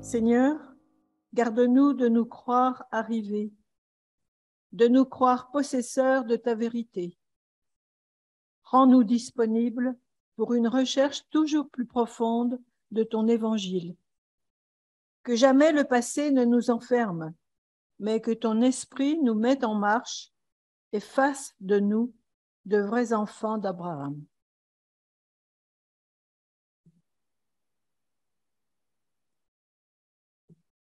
Seigneur, garde-nous de nous croire arrivés, de nous croire possesseurs de ta vérité. Rends-nous disponibles pour une recherche toujours plus profonde de ton évangile. Que jamais le passé ne nous enferme, mais que ton esprit nous mette en marche et fasse de nous de vrais enfants d'Abraham.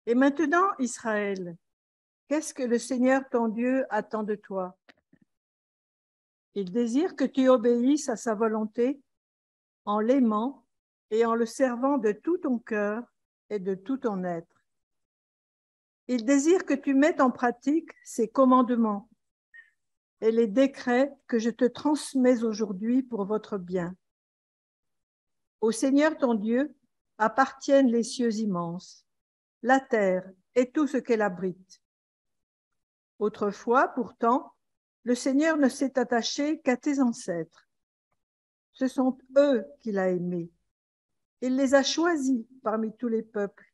Et maintenant, Israël, qu'est-ce que le Seigneur ton Dieu attend de toi? Il désire que tu obéisses à sa volonté en l'aimant et en le servant de tout ton cœur et de tout ton être. Il désire que tu mettes en pratique ses commandements et les décrets que je te transmets aujourd'hui pour votre bien. Au Seigneur ton Dieu appartiennent les cieux immenses, la terre et tout ce qu'elle abrite. Autrefois, pourtant, le Seigneur ne s'est attaché qu'à tes ancêtres. Ce sont eux qu'il a aimés. Il les a choisis parmi tous les peuples.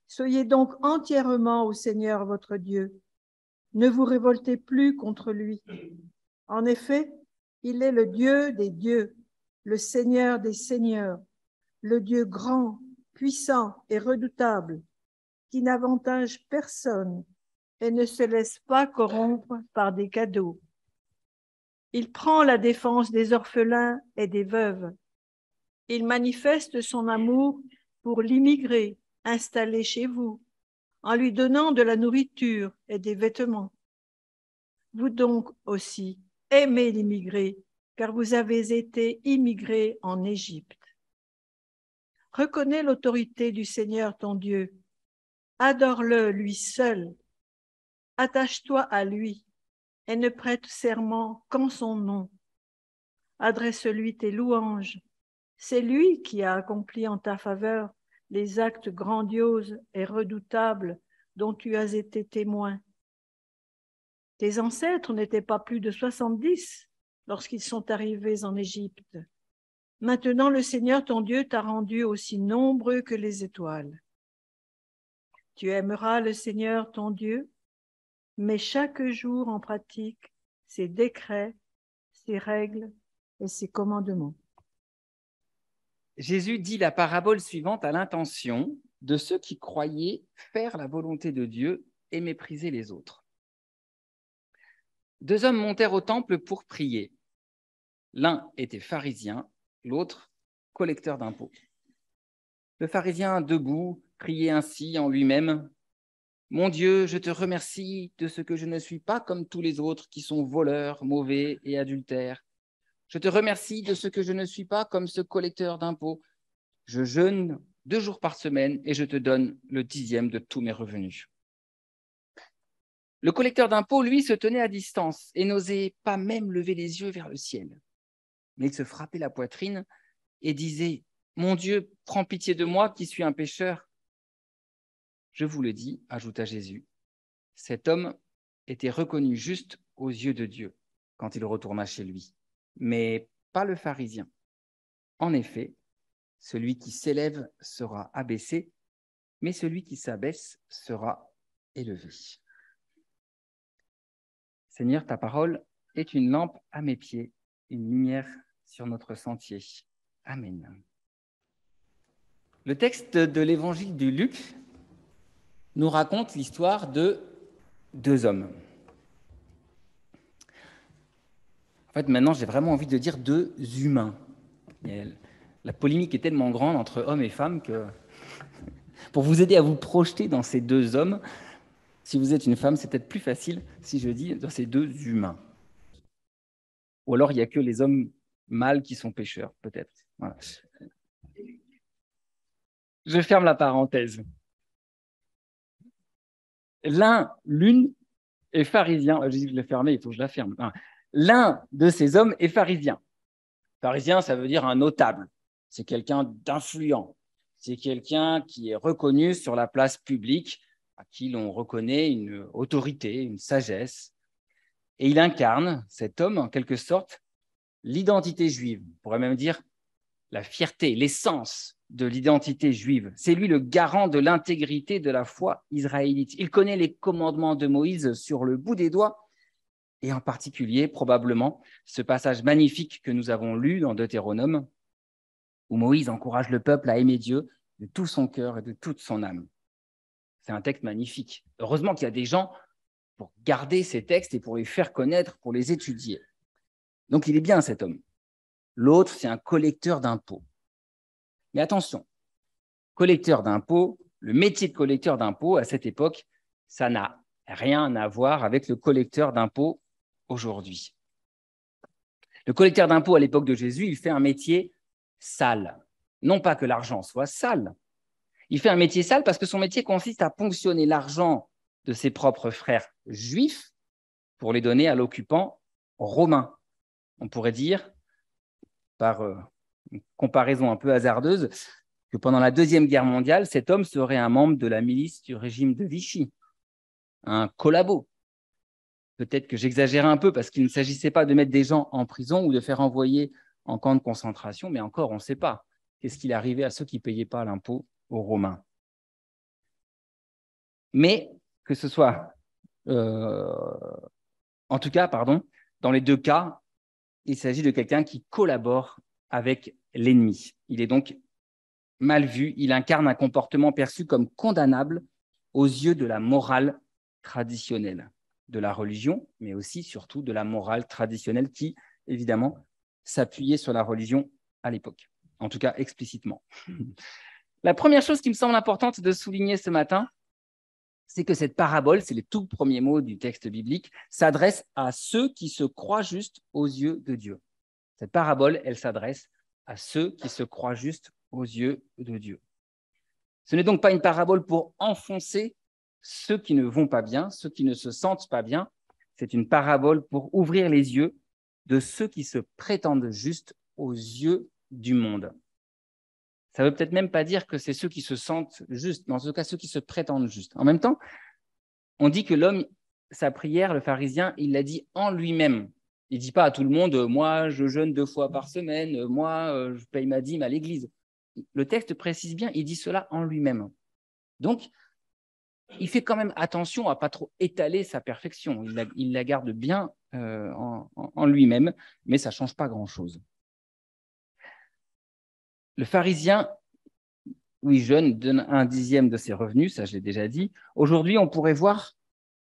Soyez donc entièrement au Seigneur votre Dieu. Ne vous révoltez plus contre lui. En effet, il est le Dieu des dieux, le Seigneur des seigneurs, le Dieu grand, puissant et redoutable, qui n'avantage personne et ne se laisse pas corrompre par des cadeaux. Il prend la défense des orphelins et des veuves. Il manifeste son amour pour l'immigré installé chez vous, en lui donnant de la nourriture et des vêtements. Vous donc aussi, aimez l'immigré, car vous avez été immigrés en Égypte. Reconnais l'autorité du Seigneur ton Dieu. Adore-le, lui seul. Attache-toi à lui et ne prête serment qu'en son nom. Adresse-lui tes louanges. C'est lui qui a accompli en ta faveur les actes grandioses et redoutables dont tu as été témoin. Tes ancêtres n'étaient pas plus de 70 lorsqu'ils sont arrivés en Égypte. Maintenant, le Seigneur ton Dieu t'a rendu aussi nombreux que les étoiles. Tu aimeras le Seigneur ton Dieu, mais chaque jour en pratique ses décrets, ses règles et ses commandements. Jésus dit la parabole suivante à l'intention de ceux qui croyaient faire la volonté de Dieu et mépriser les autres. 2 hommes montèrent au temple pour prier. L'un était pharisien, l'autre collecteur d'impôts. Le pharisien, debout, priait ainsi en lui-même : « Mon Dieu, je te remercie de ce que je ne suis pas comme tous les autres qui sont voleurs, mauvais et adultères. Je te remercie de ce que je ne suis pas comme ce collecteur d'impôts. Je jeûne 2 jours par semaine et je te donne le 10e de tous mes revenus. » Le collecteur d'impôts, lui, se tenait à distance et n'osait pas même lever les yeux vers le ciel. Mais il se frappait la poitrine et disait : « Mon Dieu, prends pitié de moi qui suis un pécheur. » Je vous le dis, ajouta Jésus, cet homme était reconnu juste aux yeux de Dieu quand il retourna chez lui, mais pas le pharisien. En effet, celui qui s'élève sera abaissé, mais celui qui s'abaisse sera élevé. Seigneur, ta parole est une lampe à mes pieds, une lumière sur notre sentier. Amen. Le texte de l'évangile de Luc nous raconte l'histoire de 2 hommes. En fait, maintenant, j'ai vraiment envie de dire 2 humains. La polémique est tellement grande entre hommes et femmes que, pour vous aider à vous projeter dans ces 2 hommes, si vous êtes une femme, c'est peut-être plus facile si je dis dans ces 2 humains. Ou alors, il n'y a que les hommes mâles qui sont pécheurs, peut-être. Voilà. Je ferme la parenthèse. L'une est pharisien. Je dis que je l'ai fermée, il faut que je la ferme. L'un de ces hommes est pharisien. Pharisien, ça veut dire un notable. C'est quelqu'un d'influent. C'est quelqu'un qui est reconnu sur la place publique, à qui l'on reconnaît une autorité, une sagesse. Et il incarne, cet homme, en quelque sorte, l'identité juive. On pourrait même dire la fierté, l'essence de l'identité juive. C'est lui le garant de l'intégrité de la foi israélite. Il connaît les commandements de Moïse sur le bout des doigts, et en particulier, probablement, ce passage magnifique que nous avons lu dans Deutéronome, où Moïse encourage le peuple à aimer Dieu de tout son cœur et de toute son âme. C'est un texte magnifique. Heureusement qu'il y a des gens pour garder ces textes et pour les faire connaître, pour les étudier. Donc, il est bien, cet homme. L'autre, c'est un collecteur d'impôts. Mais attention, collecteur d'impôts, le métier de collecteur d'impôts, à cette époque, ça n'a rien à voir avec le collecteur d'impôts aujourd'hui. Le collecteur d'impôts, à l'époque de Jésus, il fait un métier sale. Non pas que l'argent soit sale. Il fait un métier sale parce que son métier consiste à ponctionner l'argent de ses propres frères juifs pour les donner à l'occupant romain. On pourrait dire, par une comparaison un peu hasardeuse, que pendant la Deuxième Guerre mondiale, cet homme serait un membre de la milice du régime de Vichy, un collabo. Peut-être que j'exagère un peu parce qu'il ne s'agissait pas de mettre des gens en prison ou de faire envoyer en camp de concentration, mais encore, on ne sait pas. Qu'est-ce qu'il arrivait à ceux qui ne payaient pas l'impôt aux Romains? Mais que ce soit, en tout cas, dans les deux cas, il s'agit de quelqu'un qui collabore avec l'ennemi. Il est donc mal vu, il incarne un comportement perçu comme condamnable aux yeux de la morale traditionnelle, de la religion, mais aussi, surtout, de la morale traditionnelle qui, évidemment, s'appuyait sur la religion à l'époque, en tout cas explicitement. La première chose qui me semble importante de souligner ce matin, c'est que cette parabole, c'est les tout premiers mots du texte biblique, s'adresse à ceux qui se croient justes aux yeux de Dieu. Cette parabole, elle s'adresse à ceux qui se croient justes aux yeux de Dieu. Ce n'est donc pas une parabole pour enfoncer ceux qui ne vont pas bien, ceux qui ne se sentent pas bien. C'est une parabole pour ouvrir les yeux de ceux qui se prétendent justes aux yeux du monde. Ça ne veut peut-être même pas dire que c'est ceux qui se sentent justes, mais en tout cas ceux qui se prétendent justes. En même temps, on dit que l'homme, sa prière, le pharisien, il l'a dit en lui-même. Il ne dit pas à tout le monde, moi, je jeûne 2 fois par semaine, moi, je paye ma dîme à l'église. Le texte précise bien, il dit cela en lui-même. Donc, il fait quand même attention à ne pas trop étaler sa perfection. Il la garde bien en lui-même, mais ça ne change pas grand-chose. Le pharisien, oui, jeûne, donne 1/10 de ses revenus, ça je l'ai déjà dit. Aujourd'hui, on pourrait voir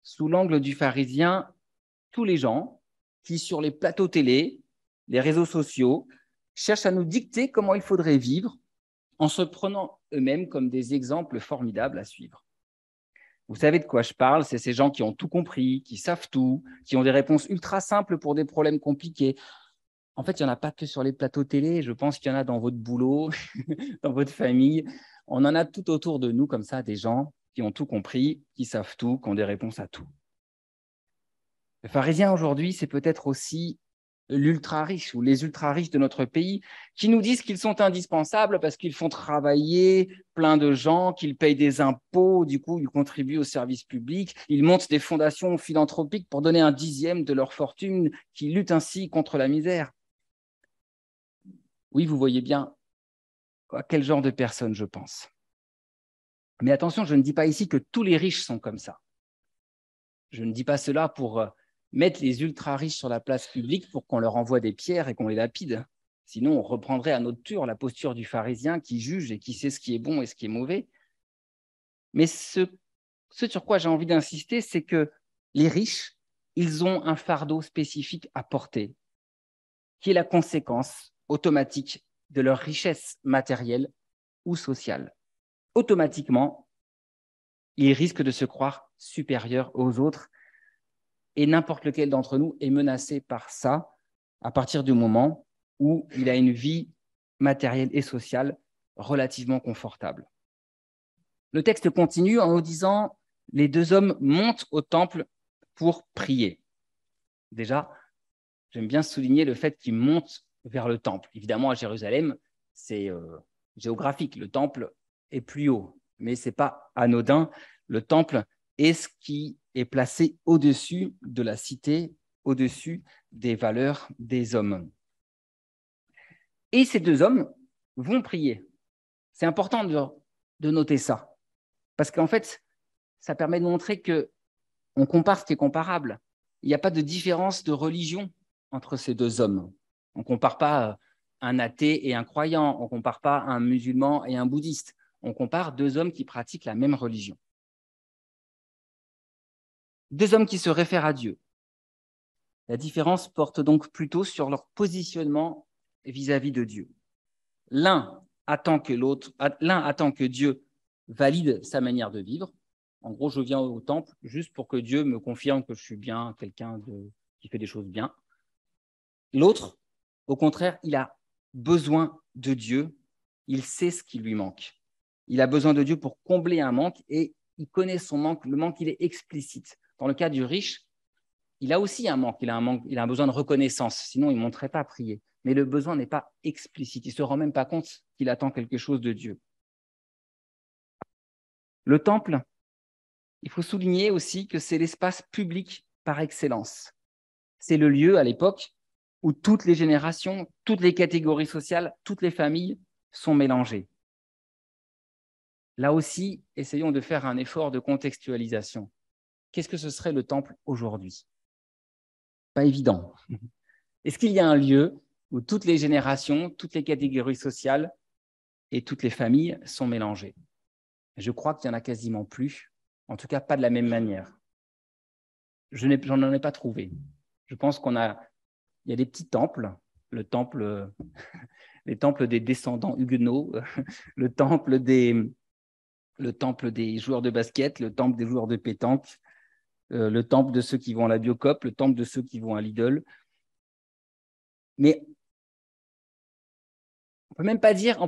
sous l'angle du pharisien tous les gens qui, sur les plateaux télé, les réseaux sociaux, cherchent à nous dicter comment il faudrait vivre en se prenant eux-mêmes comme des exemples formidables à suivre. Vous savez de quoi je parle, c'est ces gens qui ont tout compris, qui savent tout, qui ont des réponses ultra simples pour des problèmes compliqués. En fait, il n'y en a pas que sur les plateaux télé, je pense qu'il y en a dans votre boulot, dans votre famille. On en a tout autour de nous, comme ça, des gens qui ont tout compris, qui savent tout, qui ont des réponses à tout. Le pharisien aujourd'hui, c'est peut-être aussi l'ultra-riche ou les ultra-riches de notre pays qui nous disent qu'ils sont indispensables parce qu'ils font travailler plein de gens, qu'ils payent des impôts, du coup, ils contribuent au service public, ils montent des fondations philanthropiques pour donner 1/10 de leur fortune, qui luttent ainsi contre la misère. Oui, vous voyez bien à quel genre de personnes je pense. Mais attention, je ne dis pas ici que tous les riches sont comme ça. Je ne dis pas cela pour mettre les ultra-riches sur la place publique pour qu'on leur envoie des pierres et qu'on les lapide. Sinon, on reprendrait à notre tour la posture du pharisien qui juge et qui sait ce qui est bon et ce qui est mauvais. Mais ce sur quoi j'ai envie d'insister, c'est que les riches, ils ont un fardeau spécifique à porter, qui est la conséquence automatique de leur richesse matérielle ou sociale. Automatiquement, ils risquent de se croire supérieurs aux autres et n'importe lequel d'entre nous est menacé par ça à partir du moment où il a une vie matérielle et sociale relativement confortable. Le texte continue en nous disant « Les 2 hommes montent au temple pour prier ». Déjà, j'aime bien souligner le fait qu'ils montent vers le temple. Évidemment, à Jérusalem, c'est géographique. Le temple est plus haut, mais ce n'est pas anodin. Le temple est ce qui est placé au-dessus de la cité, au-dessus des valeurs des hommes. Et ces 2 hommes vont prier. C'est important de noter ça, parce qu'en fait, ça permet de montrer qu'on compare ce qui est comparable. Il n'y a pas de différence de religion entre ces deux hommes. On ne compare pas un athée et un croyant, on ne compare pas un musulman et un bouddhiste. On compare deux hommes qui pratiquent la même religion. Deux hommes qui se réfèrent à Dieu. La différence porte donc plutôt sur leur positionnement vis-à-vis de Dieu. L'un attend que Dieu valide sa manière de vivre. En gros, je viens au temple juste pour que Dieu me confirme que je suis bien quelqu'un qui fait des choses bien. L'autre, au contraire, il a besoin de Dieu. Il sait ce qui lui manque. Il a besoin de Dieu pour combler un manque et il connaît son manque. Le manque, il est explicite. Dans le cas du riche, il a aussi un manque. Il a un besoin de reconnaissance. Sinon, il ne monterait pas à prier. Mais le besoin n'est pas explicite. Il ne se rend même pas compte qu'il attend quelque chose de Dieu. Le temple, il faut souligner aussi que c'est l'espace public par excellence. C'est le lieu à l'époque où toutes les générations, toutes les catégories sociales, toutes les familles sont mélangées. Là aussi, essayons de faire un effort de contextualisation. Qu'est-ce que ce serait le temple aujourd'hui? Pas évident. Est-ce qu'il y a un lieu où toutes les générations, toutes les catégories sociales et toutes les familles sont mélangées? Je crois qu'il n'y en a quasiment plus, en tout cas pas de la même manière. J'en ai pas trouvé. Je pense il y a des petits temples, les temples des descendants huguenots, le temple des joueurs de basket, le temple des joueurs de pétanque, le temple de ceux qui vont à la Biocoop, le temple de ceux qui vont à Lidl. Mais on peut même pas dire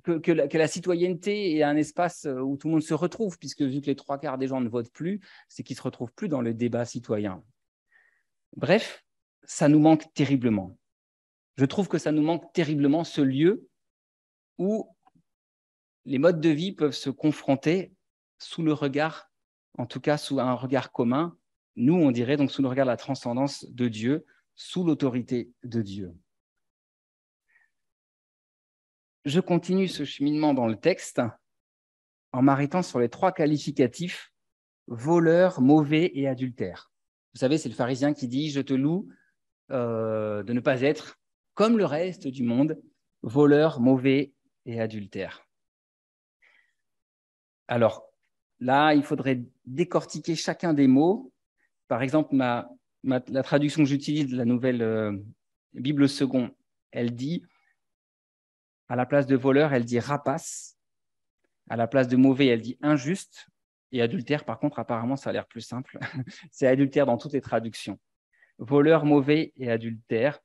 que la citoyenneté est un espace où tout le monde se retrouve, puisque vu que les 3/4 des gens ne votent plus, c'est qu'ils ne se retrouvent plus dans le débat citoyen. Bref, ça nous manque terriblement. Je trouve que ça nous manque terriblement, ce lieu où les modes de vie peuvent se confronter sous le regard, en tout cas sous un regard commun, nous on dirait donc sous le regard de la transcendance de Dieu, sous l'autorité de Dieu. Je continue ce cheminement dans le texte en m'arrêtant sur les 3 qualificatifs: voleur, mauvais et adultère. Vous savez, c'est le pharisien qui dit « Je te loue de ne pas être comme le reste du monde, voleur, mauvais et adultère. » Alors là, il faudrait décortiquer chacun des mots. Par exemple, la traduction que j'utilise de la nouvelle Bible Second, elle dit, à la place de voleur, elle dit rapace. À la place de mauvais, elle dit injuste. Et adultère, par contre, apparemment, ça a l'air plus simple. C'est adultère dans toutes les traductions. Voleur, mauvais et adultère.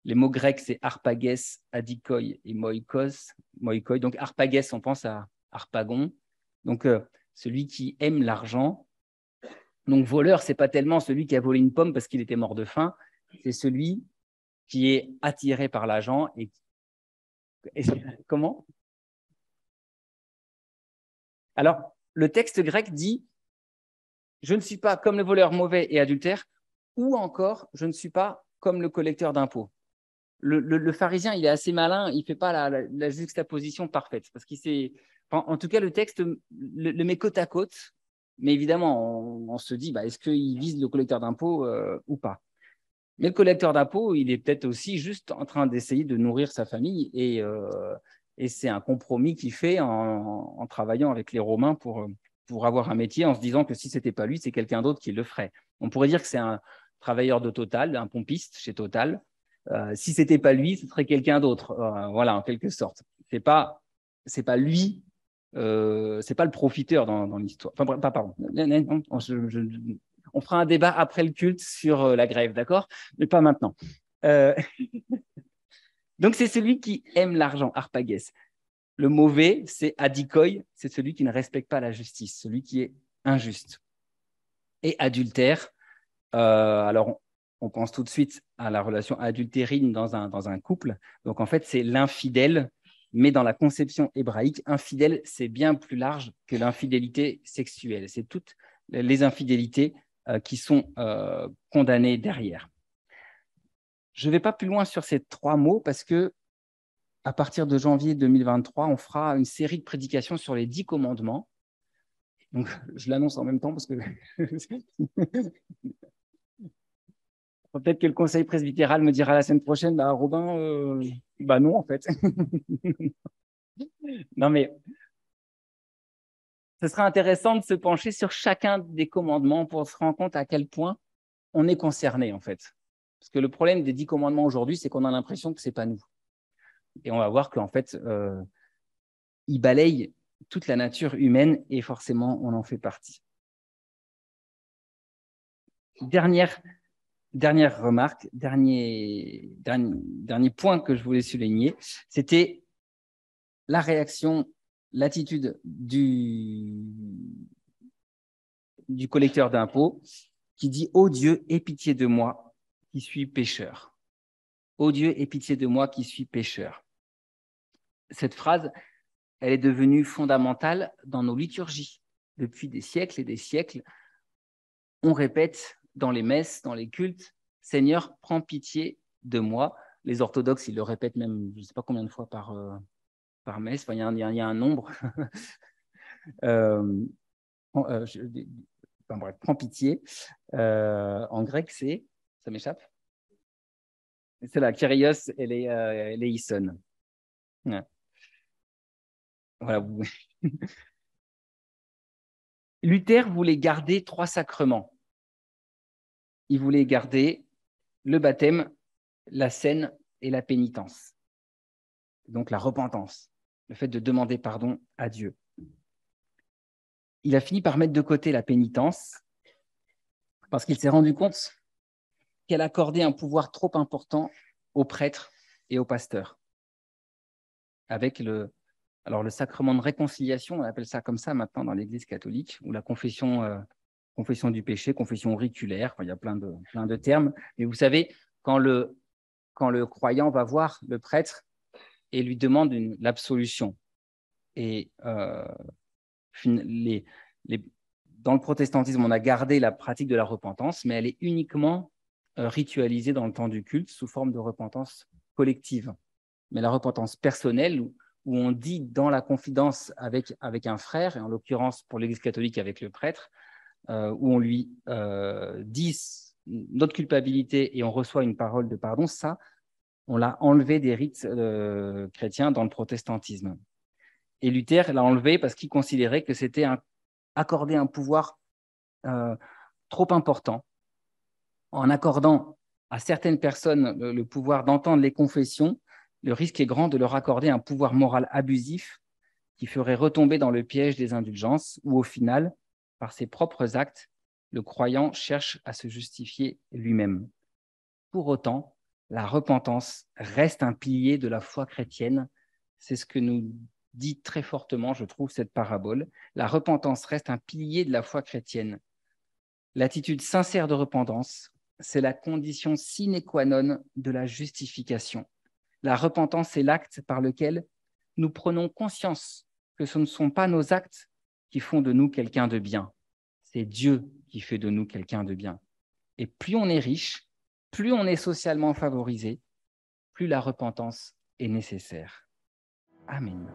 Les mots grecs, c'est harpagès, adikoi et moikos. Donc, harpagès, on pense à harpagon. Donc, celui qui aime l'argent. Donc, voleur, ce n'est pas tellement celui qui a volé une pomme parce qu'il était mort de faim. C'est celui qui est attiré par l'argent. Comment? Alors, le texte grec dit « Je ne suis pas comme le voleur mauvais et adultère » ou encore « Je ne suis pas comme le collecteur d'impôts ». Le pharisien, il est assez malin, il ne fait pas la juxtaposition parfaite. Parce qu'il sait, en tout cas, le texte le met côte à côte, mais évidemment, on se dit, est-ce qu'il vise le collecteur d'impôts ou pas? Mais le collecteur d'impôts, il est peut-être aussi juste en train d'essayer de nourrir sa famille et c'est un compromis qu'il fait en travaillant avec les Romains pour avoir un métier, en se disant que si ce n'était pas lui, c'est quelqu'un d'autre qui le ferait. On pourrait dire que c'est un travailleur de Total, un pompiste chez Total. Si ce n'était pas lui, ce serait quelqu'un d'autre. Voilà, en quelque sorte. C'est pas lui, c'est pas le profiteur dans l'histoire. Enfin, pardon. On fera un débat après le culte sur la grève, d'accord? Mais pas maintenant. Donc, c'est celui qui aime l'argent, harpagès. Le mauvais, c'est adikoi, c'est celui qui ne respecte pas la justice, celui qui est injuste. Et adultère, alors on pense tout de suite à la relation adultérine dans un couple. Donc, en fait, c'est l'infidèle, mais dans la conception hébraïque, infidèle, c'est bien plus large que l'infidélité sexuelle. C'est toutes les infidélités qui sont condamnées derrière. Je ne vais pas plus loin sur ces 3 mots parce que à partir de janvier 2023, on fera une série de prédications sur les 10 commandements. Donc, je l'annonce en même temps parce que peut-être que le conseil presbytéral me dira la semaine prochaine, bah, Robin, bah non, en fait. Non, mais ce sera intéressant de se pencher sur chacun des commandements pour se rendre compte à quel point on est concerné, en fait. Parce que le problème des 10 commandements aujourd'hui, c'est qu'on a l'impression que ce n'est pas nous. Et on va voir qu'en fait, ils balayent toute la nature humaine et forcément, on en fait partie. Dernière remarque, dernier point que je voulais souligner, c'était la réaction, l'attitude du collecteur d'impôts qui dit « Ô Dieu, aie pitié de moi qui suis pécheur. » « Ô Dieu, aie pitié de moi qui suis pécheur. » Cette phrase, elle est devenue fondamentale dans nos liturgies. Depuis des siècles et des siècles, on répète dans les messes, dans les cultes, « Seigneur, prends pitié de moi ». Les orthodoxes, ils le répètent même, je ne sais pas combien de fois par messe, enfin, il y a un nombre. Bref, prends pitié. En grec, c'est, ça m'échappe, c'est la Kyrios eleison. Ouais. Voilà. Luther voulait garder 3 sacrements. Il voulait garder le baptême, la scène et la pénitence. Donc la repentance, le fait de demander pardon à Dieu. Il a fini par mettre de côté la pénitence parce qu'il s'est rendu compte qu'elle accordait un pouvoir trop important aux prêtres et aux pasteurs. Avec le sacrement de réconciliation, on appelle ça comme ça maintenant dans l'Église catholique, ou la confession du péché, confession auriculaire, il y a plein de termes. Mais vous savez, quand le croyant va voir le prêtre et lui demande l'absolution, et dans le protestantisme, on a gardé la pratique de la repentance, mais elle est uniquement ritualisée dans le temps du culte sous forme de repentance collective. Mais la repentance personnelle, où on dit dans la confidence avec un frère, et en l'occurrence pour l'Église catholique avec le prêtre, où on lui dit notre culpabilité et on reçoit une parole de pardon, ça, on l'a enlevé des rites chrétiens dans le protestantisme. Et Luther l'a enlevé parce qu'il considérait que c'était accorder un pouvoir trop important. En accordant à certaines personnes le pouvoir d'entendre les confessions, le risque est grand de leur accorder un pouvoir moral abusif qui ferait retomber dans le piège des indulgences où, au final, par ses propres actes, le croyant cherche à se justifier lui-même. Pour autant, la repentance reste un pilier de la foi chrétienne. C'est ce que nous dit très fortement, je trouve, cette parabole. La repentance reste un pilier de la foi chrétienne. L'attitude sincère de repentance, c'est la condition sine qua non de la justification. La repentance est l'acte par lequel nous prenons conscience que ce ne sont pas nos actes qui font de nous quelqu'un de bien. C'est Dieu qui fait de nous quelqu'un de bien. Et plus on est riche, plus on est socialement favorisé, plus la repentance est nécessaire. Amen.